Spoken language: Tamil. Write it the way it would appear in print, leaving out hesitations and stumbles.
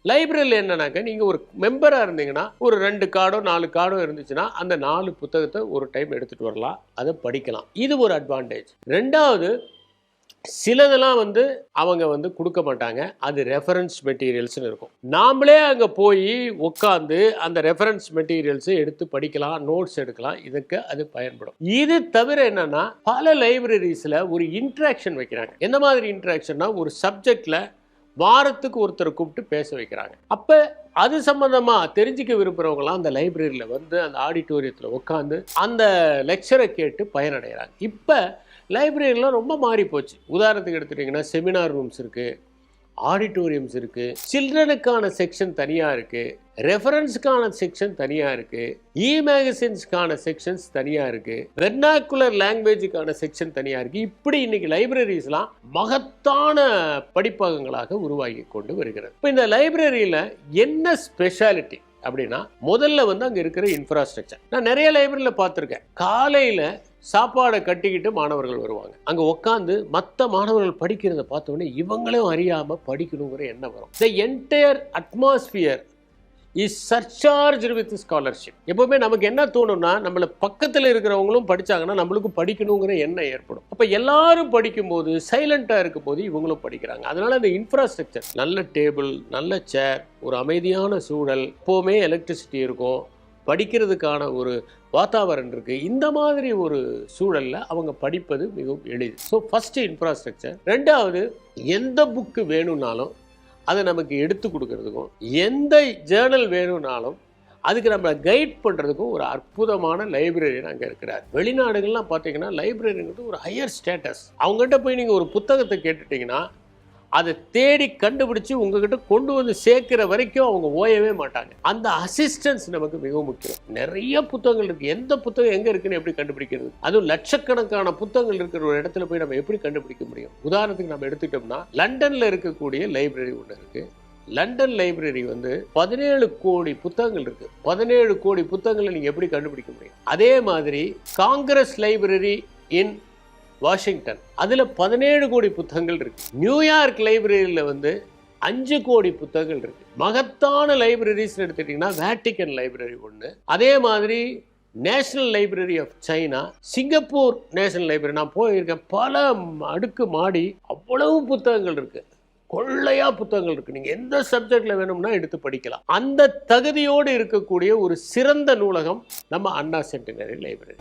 லைப்ரரியில் என்னன்னாக்க நீங்கள் ஒரு மெம்பராக இருந்தீங்கன்னா ஒரு 2 கார்டோ 4 கார்டோ இருந்துச்சுன்னா அந்த 4 புத்தகத்தை ஒரு டைம் எடுத்துகிட்டு வரலாம், அதை படிக்கலாம். இது ஒரு அட்வான்டேஜ். ரெண்டாவது, சிலதெல்லாம் அவங்க கொடுக்க மாட்டாங்க. அது ரெஃபரன்ஸ் மெட்டீரியல்ஸ்னு இருக்கும். நாமளே அங்கே போய் உட்காந்து அந்த ரெஃபரன்ஸ் மெட்டீரியல்ஸை எடுத்து படிக்கலாம், நோட்ஸ் எடுக்கலாம். இதுக்கு அது பயன்படும். இது தவிர என்னன்னா, பல லைப்ரரிஸில் ஒரு இன்ட்ராக்ஷன் வைக்கிறாங்க. எந்த மாதிரி இன்ட்ராக்ஷன்னா, ஒரு சப்ஜெக்டில் வாரத்துக்கு ஒருத்தரை கூப்பிட்டு பேச வைக்கிறாங்க. அப்போ அது சம்பந்தமாக தெரிஞ்சுக்க விரும்புகிறவங்களாம் அந்த லைப்ரரியில் அந்த ஆடிட்டோரியத்தில் உட்காந்து அந்த லெக்சரை கேட்டு பயனடைகிறாங்க. இப்போ லைப்ரரிலாம் ரொம்ப மாறி போச்சு. உதாரணத்துக்கு எடுத்துட்டிங்கன்னா, செமினார் ரூம்ஸ் இருக்குது, ஆடிட்டோரியம்ஸ் இருக்குது, சில்ட்ரனுக்கான செக்ஷன் தனியாக இருக்குது, ரெஃபரன்ஸுக்கான செக்ஷன் தனியாக இருக்குது, மேகசின்ஸ்க்கான செக்ஷன்ஸ் தனியாக இருக்குது, வெர்னாக்குலர் லாங்குவேஜுக்கான செக்ஷன் தனியாக இருக்குது. இப்படி இன்னைக்கு லைப்ரரிஸ்லாம் மகத்தான படிப்பகங்களாக உருவாகி கொண்டு வருகிறது. இப்போ இந்த லைப்ரரியில் என்ன ஸ்பெஷாலிட்டி அப்படின்னா, முதல்ல அங்கே இருக்கிற இன்ஃப்ராஸ்ட்ரக்சர். நான் நிறைய லைப்ரரியில் பார்த்துருக்கேன். காலையில் சாப்பாடை கட்டிக்கிட்டு மாணவர்கள் வருவாங்க. அங்கே உட்காந்து மற்ற மாணவர்கள் படிக்கிறத பார்த்தோன்னே இவங்களும் அறியாமல் படிக்கணுங்கிற எண்ணம் வரும். The entire atmosphere is surcharged with scholarship. எப்போவுமே நமக்கு என்ன தோணும்னா, நம்மளை பக்கத்தில் இருக்கிறவங்களும் படித்தாங்கன்னா நம்மளுக்கும் படிக்கணுங்கிற எண்ணம் ஏற்படும். அப்போ எல்லாரும் படிக்கும்போது, சைலண்ட்டாக இருக்கும் போது இவங்களும் படிக்கிறாங்க. அதனால் அந்த இன்ஃப்ராஸ்ட்ரக்சர், நல்ல டேபிள், நல்ல சேர், ஒரு அமைதியான சூழல், எப்போவுமே எலக்ட்ரிசிட்டி இருக்கும், படிக்கிறதுக்கான ஒரு வாத்தாவரணம் இருக்குது. இந்த மாதிரி ஒரு சூழலில் அவங்க படிப்பது மிகவும் எளிது. So first infrastructure. ரெண்டாவது, எந்த புக்கு வேணும்னாலும் அதை நமக்கு எடுத்து கொடுக்கறதுக்கும், எந்த ஜேர்னல் வேணும்னாலும் அதுக்கு நம்மளை கைட் பண்ணுறதுக்கும் ஒரு அற்புதமான லைப்ரரியன் அங்கே இருக்கிறார். வெளிநாடுகள்லாம் பார்த்தீங்கன்னா லைப்ரரிங்கிறது ஒரு ஹையர் ஸ்டேட்டஸ். அவங்ககிட்ட போய் நீங்கள் ஒரு புத்தகத்தை கேட்டுட்டிங்கன்னா அதை தேடி கண்டுபிடிச்சி உங்ககிட்ட கொண்டு சேர்க்கிற வரைக்கும் அவங்க ஓயவே மாட்டாங்க. அந்த அசிஸ்டன்ஸ் நமக்கு மிகவும் முக்கியம். நிறைய புத்தகங்கள் இருக்குது. எந்த புத்தகம் எங்கே இருக்குன்னு எப்படி கண்டுபிடிக்கிறது? அதுவும் லட்சக்கணக்கான புத்தகங்கள் இருக்கிற ஒரு இடத்துல போய் நம்ம எப்படி கண்டுபிடிக்க முடியும்? உதாரணத்துக்கு நம்ம எடுத்துக்கிட்டோம்னா, லண்டனில் இருக்கக்கூடிய லைப்ரரி ஒன்று இருக்குது. லண்டன் லைப்ரரி 17 கோடி புத்தகங்கள் இருக்குது. 17 கோடி புத்தகங்களை நீங்கள் எப்படி கண்டுபிடிக்க முடியும்? அதே மாதிரி காங்கிரஸ் லைப்ரரி இன் வாஷிங்டன், அதில் 17 கோடி புத்தகங்கள் இருக்கு. நியூயார்க் லைப்ரரியில் 5 கோடி புத்தகங்கள் இருக்கு. மகத்தான லைப்ரரிஸ் எடுத்துட்டீங்கன்னா வேட்டிக்கன் லைப்ரரி ஒன்று, அதே மாதிரி national library of China, Singapore national library. நான் போயிருக்கேன். பல அடுக்கு மாடி, அவ்வளவு புத்தகங்கள் இருக்கு. கொள்ளையா புத்தகங்கள் இருக்கு. நீங்க எந்த சப்ஜெக்ட்ல வேணும்னா எடுத்து படிக்கலாம். அந்த தகுதியோடு இருக்கக்கூடிய ஒரு சிறந்த நூலகம் நம்ம அண்ணா சென்டினரி லைப்ரரி.